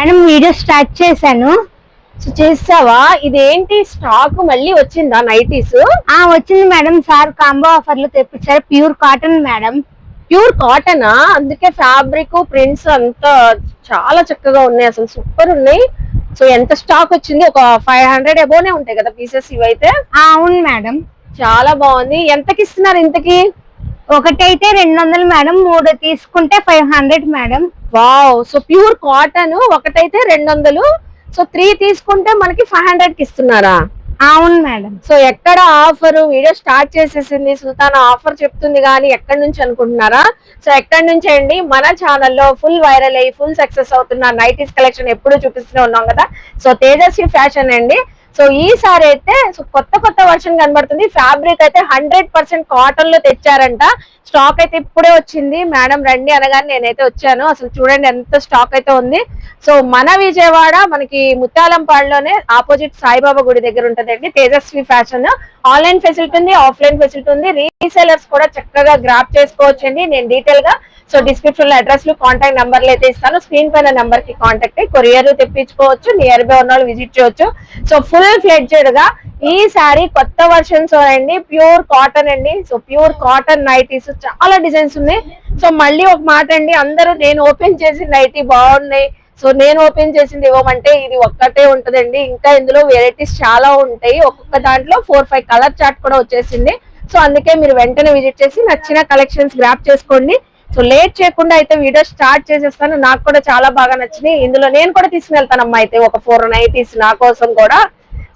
Madam video start చేశాను. చేసావా? ఇదేంటి స్టాక్ మళ్ళీ వచ్చిందా నైటీస్? వచ్చింది మేడం. సార్ కాంబో ఆఫర్ లో తెప్పించారు. Pure cotton madam. ప్యూర్ కాటనా? అందుకే ఫ్యాబ్రిక్ ప్రింట్స్ అంతా చాలా చక్కగా ఉన్నాయి, అసలు సూపర్ ఉన్నాయి. సో ఎంత స్టాక్ వచ్చింది? ఒక 500 అబోనే ఉంటాయి కదా పీసెస్ ఇవైతే? అవును మేడం. చాలా బాగుంది. ఎంతకి ఇస్తున్నారు ఇంతకి? ఒకటైతే 200 మేడం, 3 తీసుకుంటే 500 madam. Wow! So pure cotton ఒకటైతే 200, సో 3 తీసుకుంటే మనకి 500 కి ఇస్తున్నారా? అవును మేడం. సో ఎక్కడ ఆఫర్? వీడియో స్టార్ట్ చేసేసింది, సుల్తాన్ ఆఫర్ చెప్తుంది కానీ ఎక్కడి నుంచి అనుకుంటున్నారా? సో ఎక్కడి నుంచి అండి, మన ఛానల్లో ఫుల్ వైరల్ అయ్యి ఫుల్ సక్సెస్ అవుతున్న నైటీస్ కలెక్షన్ ఎప్పుడు చూపిస్తూనే ఉన్నాం కదా. సో తేజస్వి ఫ్యాషన్ అండి. సో ఈసారి అయితే కొత్త వర్షన్ కనబడుతుంది. ఫ్యాబ్రిక్ అయితే 100% కాటన్ లో తెచ్చారంట. స్టాక్ అయితే ఇప్పుడే వచ్చింది. మేడం రండి అనగానే నేనైతే వచ్చాను. అసలు చూడండి ఎంత స్టాక్ అయితే ఉంది. సో మన విజయవాడ మనకి ముత్యాలంపాడులోనే ఆపోజిట్ సాయిబాబా గుడి దగ్గర ఉంటదండి తేజస్వి ఫ్యాషన్. ఆన్లైన్ ఫెసిలిటీ ఉంది, ఆఫ్లైన్ ఫెసిలిటీ ఉంది. రీసెలర్స్ కూడా చక్కగా గ్రాప్ చేసుకోవచ్చండి. నేను డీటెయిల్ గా సో డిస్క్రిప్షన్ లో అడ్రస్ కాంటాక్ట్ నెంబర్లు అయితే ఇస్తాను. స్క్రీన్ పైన నెంబర్ కి కాంటాక్ట్ అయ్యి కొరియర్ తెప్పించుకోవచ్చు. నియర్ బై ఉన్న వాళ్ళు విజిట్ చేయొచ్చు. సో ఫుల్ ఫ్లెడ్జెడ్ గా ఈసారి కొత్త వర్షన్స్ అండి, ప్యూర్ కాటన్ అండి. సో ప్యూర్ కాటన్ నైటీస్ చాలా డిజైన్స్ ఉన్నాయి. సో మళ్ళీ ఒక మాట అండి, అందరూ నేను ఓపెన్ చేసి నైటీ బాగున్నాయి, సో నేను ఓపెన్ చేసింది ఇవ్వమంటే ఇది ఒక్కటే ఉంటదండి. ఇంకా ఇందులో వెరైటీస్ చాలా ఉంటాయి. ఒక్కొక్క దాంట్లో 4-5 కలర్ చార్ట్ కూడా వచ్చేసింది. సో అందుకే మీరు వెంటనే విజిట్ చేసి నచ్చిన కలెక్షన్స్ గ్రాప్ చేసుకోండి. సో లేట్ చేయకుండా అయితే వీడియో స్టార్ట్ చేసేస్తాను. నాకు కూడా చాలా బాగా నచ్చినాయి. ఇందులో నేను కూడా తీసుకుని వెళ్తానమ్మా అయితే ఒక 4 నైటీస్ నా కోసం కూడా.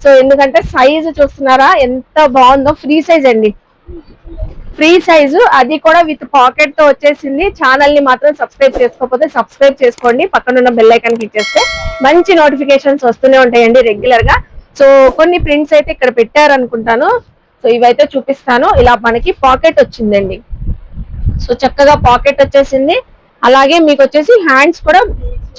సో ఎందుకంటే సైజు చూస్తున్నారా ఎంత బాగుందో. ఫ్రీ సైజ్ అండి, ఫ్రీ సైజు, అది కూడా విత్ పాకెట్ తో వచ్చేసింది. ఛానల్ ని మాత్రం సబ్స్క్రైబ్ చేసుకోకపోతే సబ్స్క్రైబ్ చేసుకోండి. పక్కన ఉన్న బెల్ ఐకాన్ క్లిక్ చేస్తే మంచి నోటిఫికేషన్స్ వస్తూనే ఉంటాయండి రెగ్యులర్ గా. సో కొన్ని ప్రింట్స్ అయితే ఇక్కడ పెట్టారనుకుంటాను. సో ఇవైతే చూపిస్తాను. ఇలా మనకి పాకెట్ వచ్చిందండి. సో చక్కగా పాకెట్ వచ్చేసింది. అలాగే మీకు వచ్చేసి హ్యాండ్స్ కూడా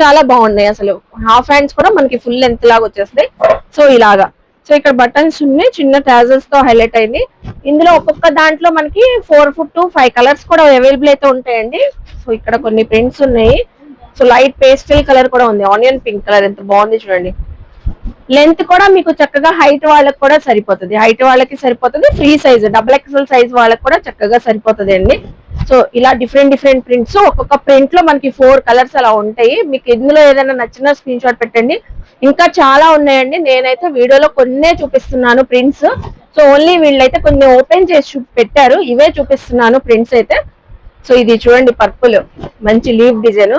చాలా బాగున్నాయి. అసలు హాఫ్ హ్యాండ్స్ కూడా మనకి ఫుల్ లెంత్ లాగా వచ్చేస్తాయి. సో ఇలాగా, సో ఇక్కడ బటన్స్ ఉన్నాయి, చిన్న టాజల్స్ తో హైలైట్ అయింది. ఇందులో ఒక్కొక్క దాంట్లో మనకి 4 to 5 కలర్స్ కూడా అవైలబుల్ అయితే ఉంటాయండి. సో ఇక్కడ కొన్ని ప్రింట్స్ ఉన్నాయి. సో లైట్ పేస్టల్ కలర్ కూడా ఉంది, ఆనియన్ పింక్ కలర్ ఎంత బాగుంది చూడండి. లెంత్ కూడా మీకు చక్కగా హైట్ వాళ్ళకి కూడా సరిపోతుంది, హైట్ వాళ్ళకి సరిపోతుంది. ఫ్రీ సైజ్ XXL సైజ్ వాళ్ళకి కూడా చక్కగా సరిపోతుంది అండి. సో ఇలా డిఫరెంట్ ప్రింట్స్, ఒక్కొక్క ప్రింట్ లో మనకి 4 కలర్స్ అలా ఉంటాయి. మీకు ఇందులో ఏదైనా నచ్చిన స్క్రీన్ షాట్ పెట్టండి. ఇంకా చాలా ఉన్నాయండి, నేనైతే వీడియోలో కొన్నే చూపిస్తున్నాను ప్రింట్స్. సో ఓన్లీ వీళ్ళైతే కొన్ని ఓపెన్ చేసి పెట్టారు, ఇవే చూపిస్తున్నాను ప్రింట్స్ అయితే. సో ఇది చూడండి పర్పుల్, మంచి లీవ్ డిజైన్,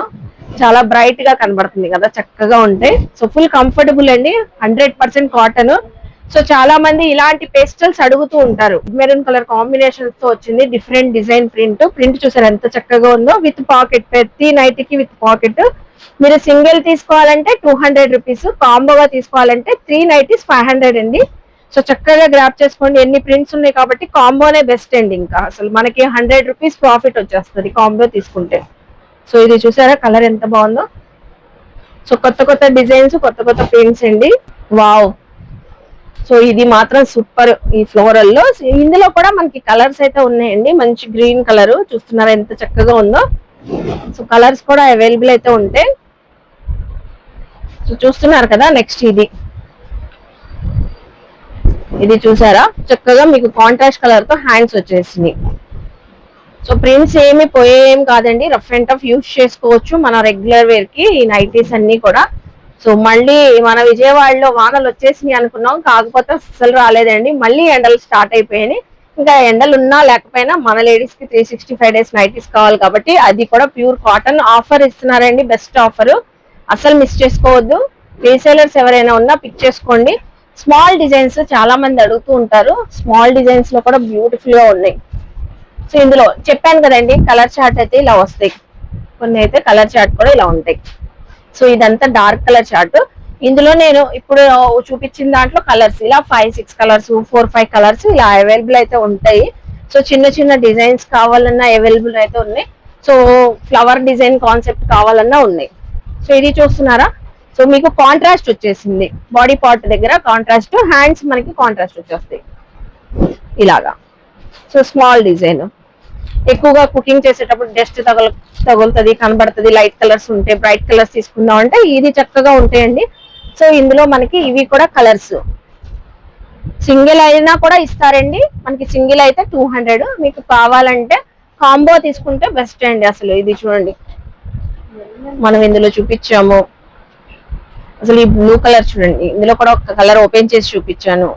చాలా బ్రైట్ గా కనబడుతుంది కదా, చక్కగా ఉంటాయి. సో ఫుల్ కంఫర్టబుల్ అండి, 100% కాటన్. సో చాలా మంది ఇలాంటి పేస్టల్స్ అడుగుతూ ఉంటారు. మెరూన్ కలర్ కాంబినేషన్ తో వచ్చింది డిఫరెంట్ డిజైన్ ప్రింట్ చూసారు ఎంత చక్కగా ఉందో. విత్ పాకెట్, ప్రతి నైట్ కి విత్ పాకెట్. మీరు సింగిల్ తీసుకోవాలంటే 200 రూపీస్, కాంబోగా తీసుకోవాలంటే 3 నైటీస్ 500 అండి. సో చక్కగా గ్రాప్ చేసుకోండి. ఎన్ని ప్రింట్స్ ఉన్నాయి కాబట్టి కాంబోనే బెస్ట్ అండి. ఇంకా అసలు మనకి 100 రూపీస్ ప్రాఫిట్ వచ్చేస్తుంది కాంబో తీసుకుంటే. సో ఇది చూసారా కలర్ ఎంత బాగుందో. సో కొత్త డిజైన్స్, కొత్త ప్రింట్స్ అండి. వావ్! సో ఇది మాత్రం సూపర్ ఈ ఫ్లోరల్ లో. ఇందులో కూడా మనకి కలర్స్ అయితే ఉన్నాయండి. మంచి గ్రీన్ కలర్ చూస్తున్నారా ఎంత చక్కగా ఉందో. సో కలర్స్ కూడా అవైలబుల్ అయితే ఉంటాయి. సో చూస్తున్నారు కదా. నెక్స్ట్ ఇది చూసారా చక్కగా మీకు కాంట్రాస్ట్ కలర్ తో హ్యాండ్స్ వచ్చేసింది. సో ప్రింట్స్ ఏమి పోయేం కాదండి, రఫ్ అండ్ టఫ్ యూజ్ చేసుకోవచ్చు మన రెగ్యులర్ వేర్ కి ఈ నైటీస్ అన్ని కూడా. సో మళ్ళీ మన విజయవాడలో వానలు వచ్చేసినాయి అనుకున్నాం, కాకపోతే అసలు రాలేదండి. మళ్ళీ ఎండలు స్టార్ట్ అయిపోయాయి. ఇంకా ఎండలు ఉన్నా లేకపోయినా మన లేడీస్ కి 365 డేస్ నైటీస్ కావాలి కాబట్టి అది కూడా ప్యూర్ కాటన్ ఆఫర్ ఇస్తున్నారండి. బెస్ట్ ఆఫర్, అసలు మిస్ చేసుకోవద్దు. రీసేలర్స్ ఎవరైనా ఉన్నా పిక్ చేసుకోండి. స్మాల్ డిజైన్స్ చాలా మంది అడుగుతూ ఉంటారు. స్మాల్ డిజైన్స్ లో కూడా బ్యూటిఫుల్ గా ఉన్నాయి. సో ఇందులో చెప్పాను కదండి కలర్ చార్ట్ అయితే ఇలా వస్తాయి, కొన్ని అయితే కలర్ చార్ట్ కూడా ఇలా ఉంటాయి. సో ఇదంతా డార్క్ కలర్ చార్ట్. ఇందులో నేను ఇప్పుడు చూపించిన దాంట్లో కలర్స్ ఇలా 5-6 కలర్స్, 4-5 కలర్స్ ఇలా అవైలబుల్ అయితే ఉంటాయి. సో చిన్న డిజైన్స్ కావాలన్నా అవైలబుల్ అయితే ఉన్నాయి. సో ఫ్లవర్ డిజైన్ కాన్సెప్ట్ కావాలన్నా ఉన్నాయి. సో ఇది చూస్తున్నారా. సో మీకు కాంట్రాస్ట్ వచ్చేసింది, బాడీ పార్ట్ దగ్గర కాంట్రాస్ట్, హ్యాండ్స్ మనకి కాంట్రాస్ట్ వచ్చేస్తాయి ఇలాగా. So small design. ఎక్కువగా కుకింగ్ చేసేటప్పుడు డస్ట్ తగులుతుంది, కనబడుతుంది, లైట్ కలర్స్ ఉంటే బ్రైట్ కలర్స్ తీసుకుందాం అంటే ఇది చక్కగా ఉంటాయండి. సో ఇందులో మనకి ఇవి కూడా కలర్స్ సింగిల్ అయినా కూడా ఇస్తారండి. మనకి సింగిల్ అయితే 200, మీకు కావాలంటే కాంబో తీసుకుంటే బెస్ట్ అండి. అసలు ఇది చూడండి, మనం ఇందులో చూపించాము. అసలు ఈ బ్లూ కలర్ చూడండి, ఇందులో కూడా ఒక కలర్ ఓపెన్ చేసి చూపించాను.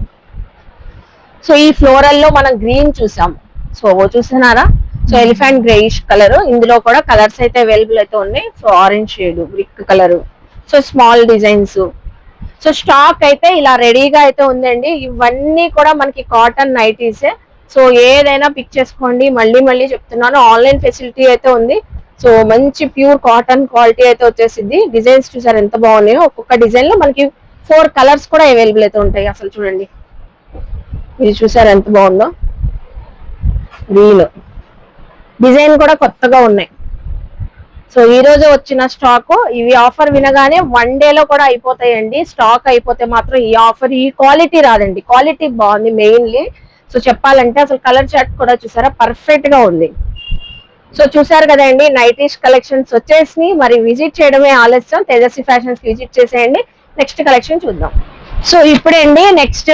సో ఈ ఫ్లోరల్ లో మనం గ్రీన్ చూసాము. సో చూస్తున్నారా? సో ఎలిఫెంట్ గ్రేయిష్ కలర్, ఇందులో కూడా కలర్స్ అయితే అవైలబుల్ అయితే ఉన్నాయి. So orange shade, brick colour, so small designs. So stock అయితే ఇలా రెడీగా అయితే ఉందండి. ఇవన్నీ కూడా మనకి కాటన్ నైటీసే. సో ఏదైనా పిక్ చేసుకోండి. మళ్ళీ మళ్ళీ చెప్తున్నాను, ఆన్లైన్ ఫెసిలిటీ అయితే ఉంది. సో మంచి ప్యూర్ కాటన్ క్వాలిటీ అయితే వచ్చేసింది. డిజైన్స్ చూసారు ఎంత బాగున్నాయో. ఒక్కొక్క డిజైన్ లో మనకి 4 కలర్స్ కూడా అవైలబుల్ అయితే ఉంటాయి. అసలు చూడండి, ఇది చూసారు ఎంత బాగుందో. గ్రీన్ డిజైన్ కూడా కొత్తగా ఉన్నాయి. సో ఈ రోజు వచ్చిన స్టాక్, ఇవి ఆఫర్ వినగానే 1 డేలో కూడా అయిపోతాయండి. స్టాక్ అయిపోతే మాత్రం ఈ ఆఫర్, ఈ క్వాలిటీ రాదండి. క్వాలిటీ బాగుంది మెయిన్లీ. సో చెప్పాలంటే అసలు కలర్ చార్ట్ కూడా చూసారా, పర్ఫెక్ట్ గా ఉంది. సో చూసారు కదండి, నైటీస్ కలెక్షన్స్ వచ్చేసి మరి విజిట్ చేయడమే ఆలస్యం. తేజస్వి ఫ్యాషన్స్ కి విజిట్ చేసేయండి. నెక్స్ట్ కలెక్షన్ చూద్దాం. సో ఇప్పుడండి నెక్స్ట్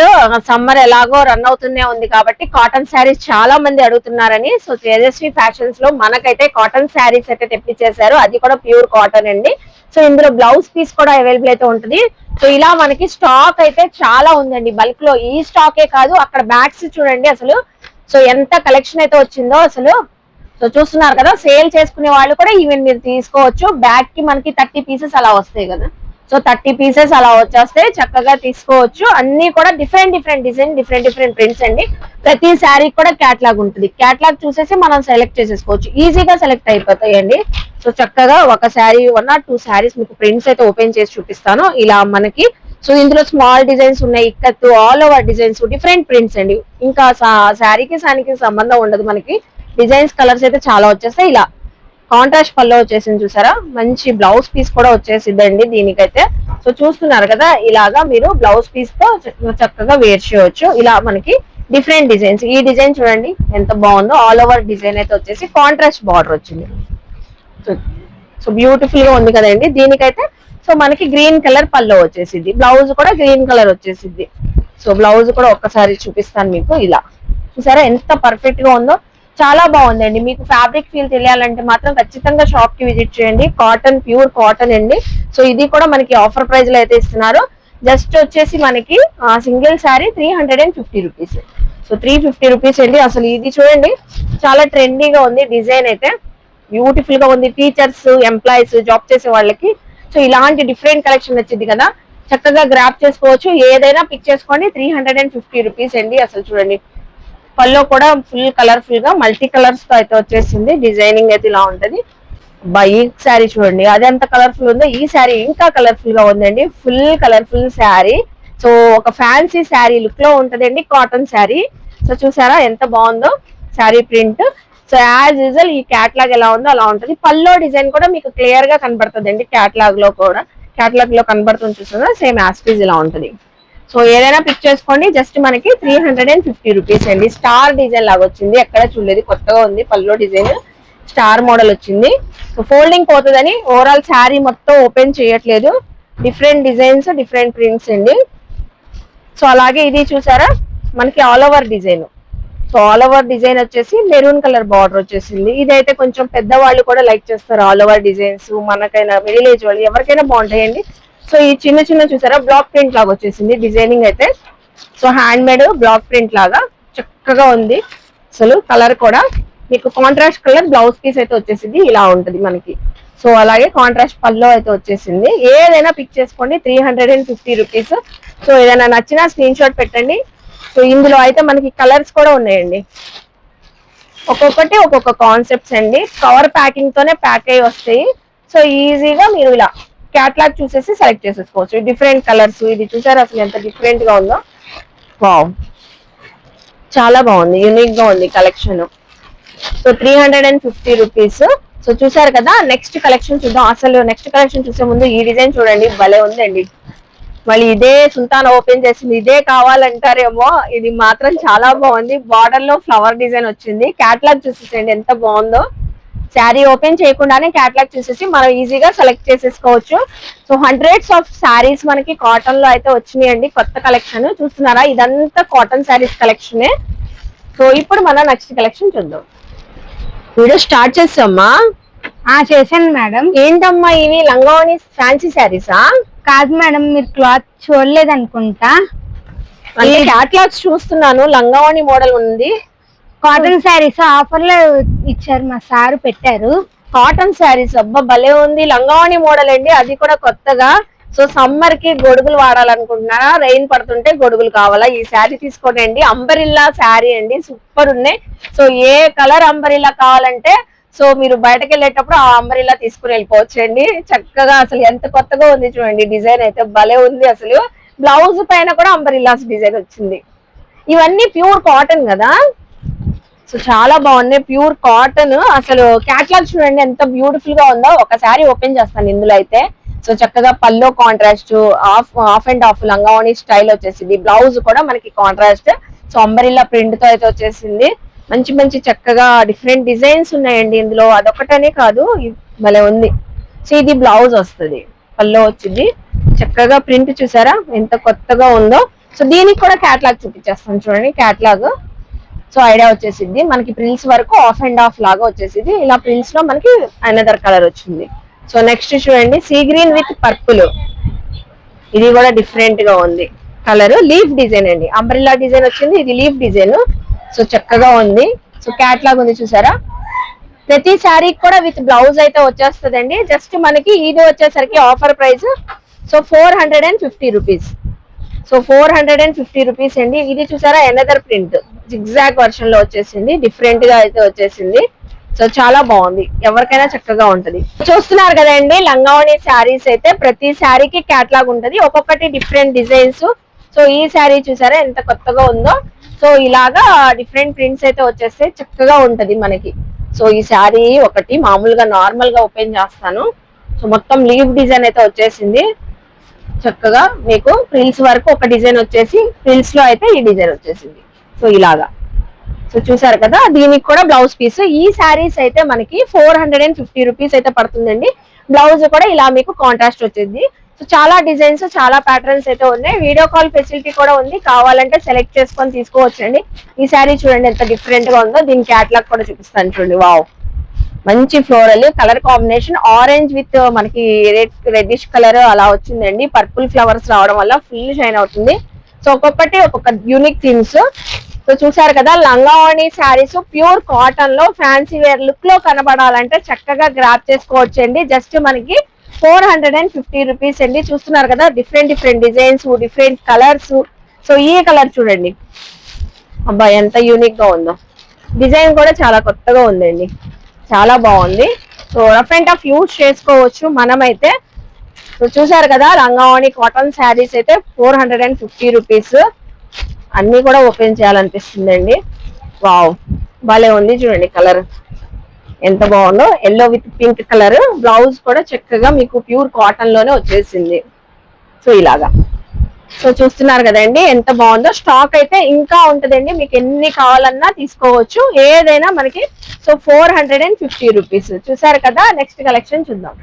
సమ్మర్ ఎలాగో రన్ అవుతూనే ఉంది కాబట్టి కాటన్ శారీస్ చాలా మంది అడుగుతున్నారని, సో తేజస్వి ఫ్యాషన్స్ లో మనకైతే కాటన్ శారీస్ అయితే తెప్పించేశారు. అది కూడా ప్యూర్ కాటన్ అండి. సో ఇందులో బ్లౌజ్ పీస్ కూడా అవైలబుల్ అయితే ఉంటుంది. సో ఇలా మనకి స్టాక్ అయితే చాలా ఉందండి బల్క్ లో. ఈ స్టాకే కాదు, అక్కడ బ్యాగ్స్ చూడండి అసలు. సో ఎంత కలెక్షన్ అయితే వచ్చిందో అసలు. సో చూస్తున్నారు కదా, సేల్ చేసుకునే వాళ్ళు కూడా ఈవెన్ మీరు తీసుకోవచ్చు. బ్యాగ్ కి మనకి 30 పీసెస్ అలా వస్తాయి కదా. సో 30 పీసెస్ అలా వచ్చేస్తే చక్కగా తీసుకోవచ్చు. అన్ని కూడా డిఫరెంట్ డిజైన్, డిఫరెంట్ ప్రింట్స్ అండి. ప్రతి శారీ కూడా క్యాట్లాగ్ ఉంటుంది. క్యాట్లాగ్ చూసేసి మనం సెలెక్ట్ చేసేసుకోవచ్చు. ఈజీగా సెలెక్ట్ అయిపోతాయండి. సో చక్కగా ఒక శారీ 1 or 2 శారీస్ మీకు ప్రింట్స్ అయితే ఓపెన్ చేసి చూపిస్తాను. ఇలా మనకి సో ఇందులో స్మాల్ డిజైన్స్ ఉన్నాయి, ikat, all over designs, different prints అండి. ఇంకా శారీకి సంబంధం ఉండదు మనకి. డిజైన్స్ కలర్స్ అయితే చాలా వచ్చేస్తాయి. ఇలా కాంట్రాస్ట్ పల్లో వచ్చేసింది చూసారా, మంచి బ్లౌజ్ పీస్ కూడా వచ్చేసిద్దండి దీనికైతే. సో చూస్తున్నారు కదా, ఇలాగా మీరు బ్లౌజ్ పీస్ తో చక్కగా వేర్ చేయవచ్చు. ఇలా మనకి డిఫరెంట్ డిజైన్స్. ఈ డిజైన్ చూడండి ఎంత బాగుందో. ఆల్ ఓవర్ డిజైన్ అయితే వచ్చేసి కాంట్రాస్ట్ బార్డర్ వచ్చింది. సో బ్యూటిఫుల్ గా ఉంది కదండి దీనికైతే. సో మనకి గ్రీన్ కలర్ పల్లో వచ్చేసింది, బ్లౌజ్ కూడా గ్రీన్ కలర్ వచ్చేసింది. సో బ్లౌజ్ కూడా ఒక్కసారి చూపిస్తాను మీకు. ఇలా చూసారా ఎంత పర్ఫెక్ట్ గా ఉందో, చాలా బాగుందండి. మీకు ఫ్యాబ్రిక్ ఫీల్ తెలియాలంటే మాత్రం ఖచ్చితంగా షాప్ కి విజిట్ చేయండి. కాటన్, ప్యూర్ కాటన్ అండి. సో ఇది కూడా మనకి ఆఫర్ ప్రైస్ లో అయితే ఇస్తున్నారు. జస్ట్ వచ్చేసి మనకి single sari 350 rupees. So 350 rupees అండి. అసలు ఇది చూడండి చాలా ట్రెండీగా ఉంది. డిజైన్ అయితే బ్యూటిఫుల్ గా ఉంది. టీచర్స్, ఎంప్లాయీస్, జాబ్ చేసే వాళ్ళకి సో ఇలాంటి డిఫరెంట్ కలెక్షన్ వచ్చింది కదా, చక్కగా గ్రాప్ చేసుకోవచ్చు. ఏదైనా పిక్ చేసుకోండి. 350 రూపీస్ అండి. అసలు చూడండి పల్లో కూడా ఫుల్ కలర్ఫుల్ గా మల్టీ కలర్స్ తో అయితే వచ్చేసింది. డిజైనింగ్ అయితే ఇలా ఉంటది. ఈ శారీ చూడండి అది ఎంత కలర్ఫుల్ ఉందో, ఈ శారీ ఇంకా కలర్ఫుల్ గా ఉందండి. Full colourful sari. సో ఒక ఫ్యాన్సీ శారీ లుక్ లో ఉంటదండి కాటన్ శారీ. సో చూసారా ఎంత బాగుందో sari print. So as usual ఈ క్యాట్లాగ్ ఎలా ఉందో అలా ఉంటది. పల్లో డిజైన్ కూడా మీకు క్లియర్ గా కనబడుతుంది అండి. క్యాట్లాగ్ లో కూడా, క్యాట్లాగ్ లో కనబడుతుంది చూస్తున్నా, సేమ్ యాస్టీజ్ ఇలా ఉంటది. సో ఏదైనా పిక్ చేసుకోండి. జస్ట్ మనకి 350 రూపీస్ అండి. స్టార్ డిజైన్ లాగా వచ్చింది, ఎక్కడ చూడలేదు, కొత్తగా ఉంది. పల్లో డిజైన్ స్టార్ మోడల్ వచ్చింది. సో ఫోల్డింగ్ పోతుందని ఓవరాల్ శారీ మొత్తం ఓపెన్ చేయట్లేదు. డిఫరెంట్ డిజైన్స్, డిఫరెంట్ ప్రింట్స్ అండి. సో అలాగే ఇది చూసారా మనకి all over design. So all over design వచ్చేసి మెరూన్ కలర్ బార్డర్ వచ్చేసింది. ఇదైతే కొంచెం పెద్దవాళ్ళు కూడా లైక్ చేస్తారు. ఆల్ ఓవర్ డిజైన్స్ మనకైనా మిడిల్ ఏజ్ వాళ్ళు ఎవరికైనా బాగుంటాయండి. సో ఈ చిన్న చిన్న చూసారా బ్లాక్ ప్రింట్ లాగా వచ్చేసింది డిజైనింగ్ అయితే. So hand made block print లాగా చక్కగా ఉంది. అసలు కలర్ కూడా మీకు కాంట్రాస్ట్ కలర్ బ్లౌజ్ పీస్ అయితే వచ్చేసింది. ఇలా ఉంటది మనకి. సో అలాగే కాంట్రాస్ట్ పల్లో అయితే వచ్చేసింది. ఏదైనా పిక్ చేసుకోండి. 350 రూపీస్. సో ఏదైనా నచ్చినా స్క్రీన్ షాట్ పెట్టండి. సో ఇందులో అయితే మనకి కలర్స్ కూడా ఉన్నాయండి. ఒక్కొక్కటి ఒక్కొక్క కాన్సెప్ట్స్ అండి. కవర్ ప్యాకింగ్ తోనే ప్యాక్ అయ్యి వస్తాయి. సో ఈజీగా మీరు ఇలా క్యాట్లాగ్ చూసేసి సెలెక్ట్ చేసేసుకోవచ్చు. Different colours. ఇది చూసారు అసలు ఎంత డిఫరెంట్ గా ఉందో. వావ్, చాలా బాగుంది, యూనిక్ గా ఉంది కలెక్షన్. So 350 rupees. సో చూసారు కదా, నెక్స్ట్ కలెక్షన్ చూద్దాం. అసలు నెక్స్ట్ కలెక్షన్ చూసే ముందు ఈ డిజైన్ చూడండి, భలే ఉందండి. మళ్ళీ ఇదే సుల్తాన్ ఓపెన్ చేసింది, ఇదే కావాలంటారేమో. ఇది మాత్రం చాలా బాగుంది, బార్డర్ లో ఫ్లవర్ డిజైన్ వచ్చింది. క్యాటలాగ్ చూసేసండి ఎంత బాగుందో. శారీ ఓపెన్ చేయకుండానే క్యాటలాగ్ చూసేసి మనం ఈజీగా సెలెక్ట్ చేసేసుకోవచ్చు. సో హండ్రెడ్స్ ఆఫ్ శారీస్ మనకి కాటన్ లో అయితే వచ్చినాయండి, కొత్త కలెక్షన్ చూస్తున్నారా. ఇదంతా కాటన్ శారీస్ కలెక్షనే. సో ఇప్పుడు మనం నెక్స్ట్ కలెక్షన్ చూద్దాం. వీడియో స్టార్ట్ చేస్తామా? చేశాను మేడం. ఏంటమ్మా ఇవి లంగావని ఫ్యాన్సీ శారీసా? కాదు మేడం, మీరు క్లాత్ చూడలేదు అనుకుంటా. అంటే క్యాటలాగ్స్ చూస్తున్నాను, లంగావని మోడల్ ఉంది. కాటన్ శారీస్ ఆఫర్ లో ఇచ్చారు, మా సార్ పెట్టారు. కాటన్ శారీస్ అబ్బా భలే ఉంది, లంగావని మోడల్ అండి, అది కూడా కొత్తగా. సో సమ్మర్ కి గొడుగులు వాడాలనుకుంటున్నారా, రెయిన్ పడుతుంటే గొడుగులు కావాలా, ఈ శారీ తీసుకోండి అండి. అంబరిల్లా శారీ అండి, సూపర్ ఉన్నాయి. సో ఏ కలర్ అంబరిల్లా కావాలంటే సో మీరు బయటకు వెళ్ళేటప్పుడు ఆ అంబరిల్లా తీసుకుని వెళ్ళిపోవచ్చు అండి. చక్కగా అసలు ఎంత కొత్తగా ఉంది చూడండి, డిజైన్ అయితే భలే ఉంది. అసలు బ్లౌజ్ పైన కూడా అంబరిల్లాస్ డిజైన్ వచ్చింది. ఇవన్నీ ప్యూర్ కాటన్ కదా, సో చాలా బాగున్నాయి, ప్యూర్ కాటన్. అసలు క్యాటలాగ్ చూడండి ఎంత బ్యూటిఫుల్ గా ఉందో. ఒకసారి ఓపెన్ చేస్తాను ఇందులో అయితే. సో చక్కగా pallu contrast, half and half లంగావని స్టైల్ వచ్చేసింది. బ్లౌజ్ కూడా మనకి కాంట్రాస్ట్, సో అంబరిల్లా ప్రింట్ తో అయితే వచ్చేసింది. మంచి మంచి చక్కగా డిఫరెంట్ డిజైన్స్ ఉన్నాయండి ఇందులో, అదొకటనే కాదు, భలే ఉంది. సో ఇది బ్లౌజ్ వస్తుంది, పల్లో వచ్చింది. చక్కగా ప్రింట్ చూసారా ఎంత కొత్తగా ఉందో. సో దీనికి కూడా క్యాటలాగ్ చూపించేస్తాను చూడండి. క్యాటలాగ్ సో ఐడియా వచ్చేసింది మనకి. ప్రిల్స్ వరకు ఆఫ్ అండ్ ఆఫ్ లాగా వచ్చేసింది. ఇలా ప్రిల్స్ లో మనకి అనదర్ కలర్ వచ్చింది. సో నెక్స్ట్ చూడండి, సీ గ్రీన్ విత్ పర్పుల్. ఇది కూడా డిఫరెంట్ గా ఉంది కలర్. లీఫ్ డిజైన్ అండి, అంబ్రెల్లా డిజైన్ వచ్చింది, ఇది లీఫ్ డిజైన్. సో చక్కగా ఉంది. సో క్యాటలాగ్ ఉంది చూసారా. ప్రతి శారీ కూడా విత్ బ్లౌజ్ అయితే వచ్చేస్తుందండి. జస్ట్ మనకి ఇది వచ్చేసరికి offer price so 450 rupees. So 450 rupees అండి. ఇది చూసారా ఎనదర్ ప్రింట్, జిగ్జాగ్ వర్షన్ లో వచ్చేసింది, డిఫరెంట్ గా అయితే వచ్చేసింది. సో చాలా బాగుంది, ఎవరికైనా చక్కగా ఉంటది. చూస్తున్నారు కదండి లంగావని శారీస్ అయితే ప్రతి శారీకి క్యాటలాగ్ ఉంటది, ఒక్కొక్కటి డిఫరెంట్ డిజైన్స్. సో ఈ శారీ చూసారా ఎంత కొత్తగా ఉందో. సో ఇలాగా డిఫరెంట్ ప్రింట్స్ అయితే వచ్చేస్తే చక్కగా ఉంటది మనకి. సో ఈ శారీ ఒకటి మామూలుగా నార్మల్ గా ఓపెన్ చేస్తాను. సో మొత్తం లీవ్ డిజైన్ అయితే వచ్చేసింది. చక్కగా మీకు ప్రిల్స్ వరకు ఒక డిజైన్ వచ్చేసి, ప్రిల్స్ లో అయితే ఈ డిజైన్ వచ్చేసింది. సో ఇలాగా సో చూసారు కదా, దీనికి కూడా బ్లౌజ్ పీస్. ఈ శారీస్ అయితే మనకి 450 రూపీస్ అయితే పడుతుందండి. బ్లౌజ్ కూడా ఇలా మీకు కాంట్రాస్ట్ వచ్చింది. సో చాలా డిజైన్స్, చాలా ప్యాటర్న్స్ అయితే ఉన్నాయి. వీడియో కాల్ ఫెసిలిటీ కూడా ఉంది, కావాలంటే సెలెక్ట్ చేసుకొని తీసుకోవచ్చండి. ఈ శారీ చూడండి ఎంత డిఫరెంట్ గా ఉందో. దీని క్యాటలాగ్ కూడా చూపిస్తాను చూడండి. వావ్, మంచి floral colour combination, orange with మనకి రెడ్డిష్ కలర్ అలా వచ్చిందండి. పర్పుల్ ఫ్లవర్స్ రావడం వల్ల ఫుల్ షైన్ అవుతుంది. సో ఒక్కొక్కటి ఒక్కొక్క యూనిక్ థీమ్స్. సో చూసారు కదా, లంగావని శారీస్ ప్యూర్ కాటన్ లో ఫ్యాన్సీ వేర్ లుక్ లో కనబడాలంటే చక్కగా గ్రాప్ చేసుకోవచ్చు అండి. జస్ట్ మనకి 450 రూపీస్ అండి. చూస్తున్నారు కదా, different different designs, different colours. So ఈ కలర్ చూడండి, అబ్బా ఎంత యూనిక్ గా ఉందో. డిజైన్ కూడా చాలా కొత్తగా ఉందండి, చాలా బాగుంది. So rough and tough use చేసుకోవచ్చు మనమైతే. సో చూసారు కదా, లంగావని కాటన్ శారీస్ అయితే 450 రూపీస్. అన్ని కూడా ఓపెన్ చేయాలనిపిస్తుందండి. వావ్, భలే ఉంది చూడండి, కలర్ ఎంత బాగుందో. Yellow with pink colour. Blouse కూడా చక్కగా మీకు ప్యూర్ కాటన్ లోనే వచ్చేసింది. సో ఇలాగా సో చూస్తున్నారు కదండి ఎంత బాగుందో. స్టాక్ అయితే ఇంకా ఉంటదండి, మీకు ఎన్ని కావాలన్నా తీసుకోవచ్చు, ఏదైనా మనకి. So 450 rupees. చూసారు కదా, నెక్స్ట్ కలెక్షన్ చూద్దాం.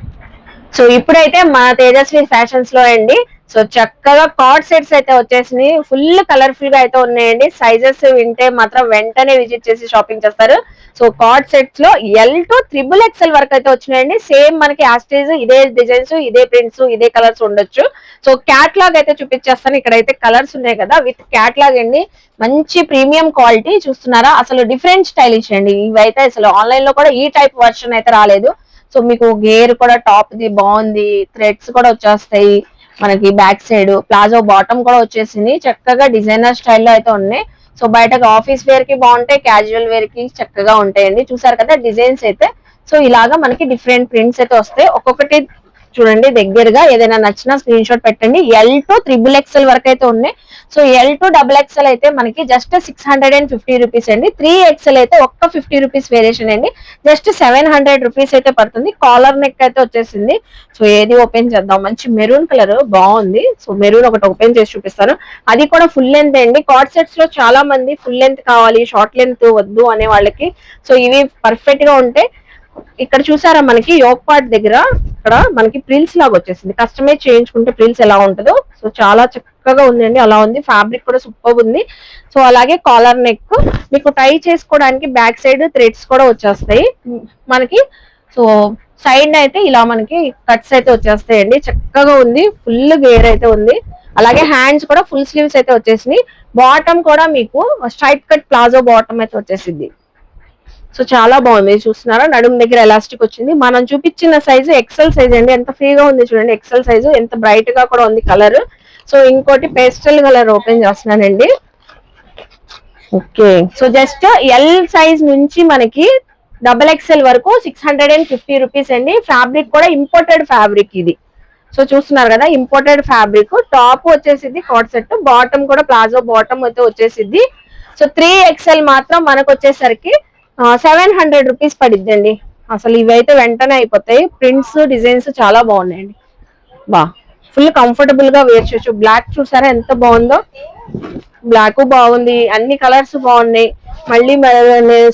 సో ఇప్పుడైతే మా తేజస్వి ఫ్యాషన్స్ లో అండి. సో చక్కగా కార్డ్ సెట్స్ అయితే వచ్చేసినాయి, ఫుల్ కలర్ఫుల్ గా అయితే ఉన్నాయండి. సైజెస్ వింటే మాత్రం వెంటనే విజిట్ చేసి షాపింగ్ చేస్తారు. సో కార్డ్ సెట్స్ లో L to XXL వరకు అయితే వచ్చినాయండి. సేమ్ మనకి యాస్టేజ్ ఇదే డిజైన్స్, ఇదే ప్రింట్స్, ఇదే కలర్స్ ఉండొచ్చు. సో క్యాట్లాగ్ అయితే చూపించేస్తాను. ఇక్కడైతే కలర్స్ ఉన్నాయి కదా, విత్ క్యాట్లాగ్ అండి. మంచి ప్రీమియం క్వాలిటీ చూస్తున్నారా, అసలు డిఫరెంట్ స్టైలిష్ అండి. ఇవైతే అసలు ఆన్లైన్ లో కూడా ఈ టైప్ వర్షన్ అయితే రాలేదు. సో మీకు గేర్ కూడా టాప్ ది బాగుంది, థ్రెడ్స్ కూడా వచ్చేస్తాయి మనకి. బ్యాక్ సైడ్ ప్లాజో బాటమ్ కూడా వచ్చేసింది. చక్కగా డిజైనర్ స్టైల్లో అయితే ఉన్నాయి. సో బయటకు ఆఫీస్ వేర్ కి బాగుంటాయి, క్యాజువల్ వేర్ కి చక్కగా ఉంటాయండి. చూసారు కదా డిజైన్స్ అయితే. సో ఇలాగా మనకి డిఫరెంట్ ప్రింట్స్ అయితే వస్తాయి. ఒక్కొక్కటి చూడండి దగ్గరగా. ఏదైనా నచ్చినా స్క్రీన్ షాట్ పెట్టండి. L to XXL వరకు అయితే ఉన్నాయి. సో L to XXL అయితే మనకి జస్ట్ 650 రూపీస్ అండి. 3XL అయితే ఒక్క 50 రూపీస్ వేరియేషన్ అండి. జస్ట్ 700 రూపీస్ అయితే పడుతుంది. కాలర్ నెక్ అయితే వచ్చేసింది. సో ఏది ఓపెన్ చేద్దాం. మంచి మెరూన్ కలర్ బాగుంది. సో మెరూన్ ఒకటి ఓపెన్ చేసి చూపిస్తాను. అది కూడా ఫుల్ లెంత్ అండి. కార్డ్ సెట్స్ లో చాలా మంది ఫుల్ లెంత్ కావాలి, షార్ట్ లెంత్ వద్దు అనే వాళ్ళకి సో ఇవి పర్ఫెక్ట్ గా ఉంటాయి. ఇక్కడ చూసారా మనకి యోక్ పార్ట్ దగ్గర ఇక్కడ మనకి ప్రిల్స్ లాగా వచ్చేసింది. కస్టమైజ్ చేయించుకుంటే ప్రిల్స్ ఎలా ఉంటుందో సో చాలా చక్కగా ఉందండి. అలా ఉంది. ఫ్యాబ్రిక్ కూడా సూపర్ ఉంది. సో అలాగే కాలర్ నెక్ మీకు టై చేసుకోవడానికి బ్యాక్ సైడ్ థ్రెడ్స్ కూడా వచ్చేస్తాయి మనకి. సో సైడ్ అయితే ఇలా మనకి కట్స్ అయితే వచ్చేస్తాయండి. చక్కగా ఉంది. ఫుల్ గేర్ అయితే ఉంది. అలాగే హ్యాండ్స్ కూడా ఫుల్ స్లీవ్స్ అయితే వచ్చేసినాయి. బాటమ్ కూడా మీకు స్ట్రైట్ కట్ ప్లాజో బాటమ్ అయితే వచ్చేసింది. సో చాలా బాగుంది. చూస్తున్నారా నడుము దగ్గర ఎలాస్టిక్ వచ్చింది. మనం చూపించిన సైజు XL సైజ్ అండి. ఎంత ఫ్రీగా ఉంది చూడండి. XL సైజు ఎంత బ్రైట్ గా కూడా ఉంది కలర్. సో ఇంకోటి పేస్టల్ కలర్ ఓపెన్ చేస్తున్నానండి. Okay so just L size నుంచి మనకి XXL వరకు 650 రూపీస్ అండి. ఫ్యాబ్రిక్ కూడా ఇంపోర్టెడ్ ఫ్యాబ్రిక్ ఇది. సో చూస్తున్నారు కదా ఇంపోర్టెడ్ ఫ్యాబ్రిక్. టాప్ వచ్చేసింది కార్డ్ సెట్, బాటమ్ కూడా ప్లాజో బాటమ్ అయితే వచ్చేసింది. సో 3XL మాత్రం మనకు వచ్చేసరికి 700 రూపీస్ పడిద్దండి. అసలు ఇవైతే వెంటనే అయిపోతాయి. ప్రింట్స్ డిజైన్స్ చాలా బాగున్నాయండి. ఫుల్ కంఫర్టబుల్ గా వేర్ చేయొచ్చు. బ్లాక్ చూసారా ఎంత బాగుందో. బ్లాక్ బాగుంది. అన్ని కలర్స్ బాగున్నాయి. మళ్ళీ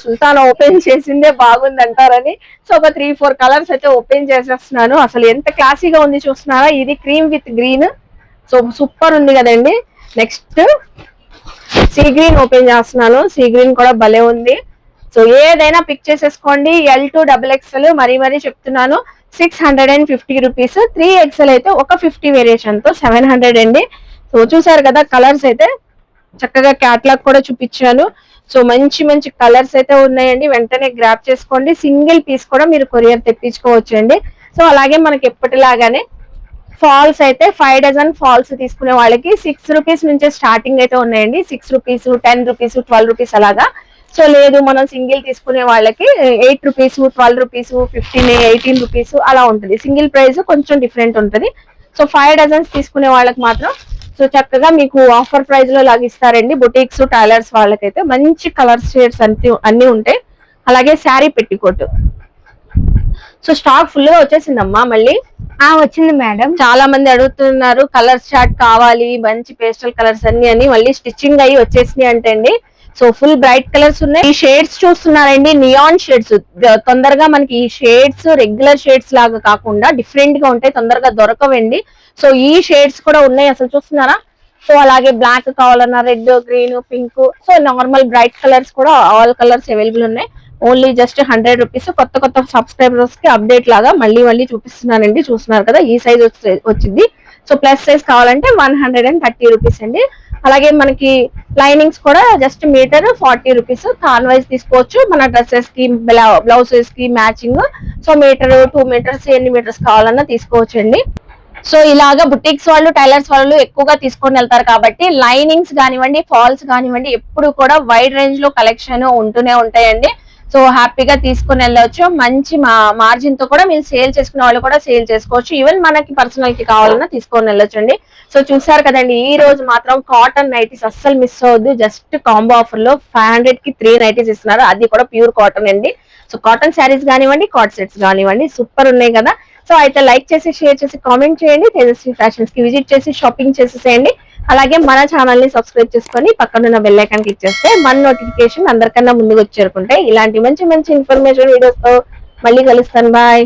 సుల్తాన్ ఓపెన్ చేసిందే బాగుంది అంటారని సో ఒక 3-4 కలర్స్ అయితే ఓపెన్ చేసేస్తున్నాను. అసలు ఎంత క్లాసీగా ఉంది చూస్తున్నారా. ఇది cream with green. So super ఉంది కదండి. నెక్స్ట్ సీ గ్రీన్ ఓపెన్ చేస్తున్నాను. సీ గ్రీన్ కూడా భలే ఉంది. సో ఏదైనా పిక్ చేసేసుకోండి. L to XXL మరీ చెప్తున్నాను 650 రూపీస్. 3XL అయితే ఒక 50 వేరియేషన్ తో 700 అండి. సో చూసారు కదా కలర్స్ అయితే చక్కగా క్యాట్లాగ్ కూడా చూపించాను. సో మంచి కలర్స్ అయితే ఉన్నాయండి. వెంటనే గ్రాప్ చేసుకోండి. సింగిల్ పీస్ కూడా మీరు కొరియర్ తెప్పించుకోవచ్చు అండి. సో అలాగే మనకి ఎప్పటిలాగానే ఫాల్స్ అయితే 5 డజన్ ఫాల్స్ తీసుకునే వాళ్ళకి 6 రూపీస్ నుంచే స్టార్టింగ్ అయితే ఉన్నాయండి. 6 రూపీస్, 10 రూపీస్, 12 రూపీస్ అలాగా. సో లేదు మనం సింగిల్ తీసుకునే వాళ్ళకి 8 రూపీస్, 12 రూపీస్, 15, 18 రూపీస్ అలా ఉంటుంది. సింగిల్ ప్రైస్ కొంచెం డిఫరెంట్ ఉంటుంది. సో 5 డజన్స్ తీసుకునే వాళ్ళకి మాత్రం సో చక్కగా మీకు ఆఫర్ ప్రైస్ లో లాగిస్తారండి. బుటీక్స్, టైలర్స్ వాళ్ళకైతే మంచి కలర్ షేడ్స్ అన్ని ఉంటాయి. అలాగే sari petticoat. So stock full గా వచ్చేసిందమ్మా. మళ్ళీ వచ్చింది మేడం. చాలా మంది అడుగుతున్నారు కలర్ చార్ట్ కావాలి, మంచి పేస్టల్ కలర్స్ అన్ని అని. మళ్ళీ స్టిచ్చింగ్ అయ్యి వచ్చేసినాయి అంటే అండి. సో ఫుల్ బ్రైట్ కలర్స్ ఉన్నాయి. ఈ షేడ్స్ చూస్తున్నారండి, నియాన్ షేడ్స్. తొందరగా మనకి ఈ షేడ్స్ రెగ్యులర్ షేడ్స్ లాగా కాకుండా డిఫరెంట్ గా ఉంటాయి, తొందరగా దొరకవండి. సో ఈ షేడ్స్ కూడా ఉన్నాయి. అసలు చూస్తున్నారా. సో అలాగే బ్లాక్ కావాలన్నా red, green, pink. So normal bright colours కూడా ఆల్ కలర్స్ అవైలబుల్ ఉన్నాయి. Only just 100 rupees. కొత్త సబ్స్క్రైబర్స్ కి అప్డేట్ లాగా మళ్ళీ చూపిస్తున్నానండి. చూస్తున్నారు కదా ఈ సైజ్ వచ్చింది. సో ప్లస్ సైజ్ కావాలంటే 130 రూపీస్ అండి. అలాగే మనకి లైనింగ్స్ కూడా జస్ట్ మీటర్ 40 రూపీస్. థాన్ వైజ్ తీసుకోవచ్చు. మన డ్రెస్సెస్ కి, బ్లౌజెస్ కి మ్యాచింగ్. సో మీటర్, 2 మీటర్స్, ఎన్ని మీటర్స్ కావాలన్నా తీసుకోవచ్చు అండి. సో ఇలాగా బుటిక్స్ వాళ్ళు, టైలర్స్ వాళ్ళు ఎక్కువగా తీసుకొని వెళ్తారు కాబట్టి లైనింగ్స్ కానివ్వండి, ఫాల్స్ కానివ్వండి ఎప్పుడు కూడా వైడ్ రేంజ్ లో కలెక్షన్ ఉంటూనే ఉంటాయండి. సో హ్యాపీగా తీసుకుని వెళ్ళవచ్చు. మంచి మార్జిన్ తో కూడా మీరు సేల్ చేసుకునే వాళ్ళు కూడా సేల్ చేసుకోవచ్చు. ఈవెన్ మనకి పర్సనల్ కి కావాలన్నా తీసుకొని వెళ్ళొచ్చు అండి. సో చూసారు కదండి ఈ రోజు మాత్రం కాటన్ నైటీస్ అస్సలు మిస్ అవ్వద్దు. జస్ట్ కాంబో ఆఫర్ లో 500 కి 3 నైటీస్ ఇస్తున్నారు. అది కూడా ప్యూర్ కాటన్ అండి. సో కాటన్ శారీస్ కానివ్వండి, కార్డ్ సెట్స్ కానివ్వండి సూపర్ ఉన్నాయి కదా. సో అయితే లైక్ చేసి, షేర్ చేసి, కామెంట్ చేయండి. తేజస్వి ఫ్యాషన్స్ కి విజిట్ చేసి షాపింగ్ చేసేసేయండి. అలాగే మన ఛానల్ ని సబ్స్క్రైబ్ చేసుకొని పక్కనున్న బెల్ ఐకాన్ క్లిక్ చేస్తే మన నోటిఫికేషన్ అందరికన్నా ముందుకు వచ్చి చేరుకుంటాయి. ఇలాంటి మంచి ఇన్ఫర్మేషన్ వీడియోస్ తో మళ్ళీ కలుస్తాను. బాయ్.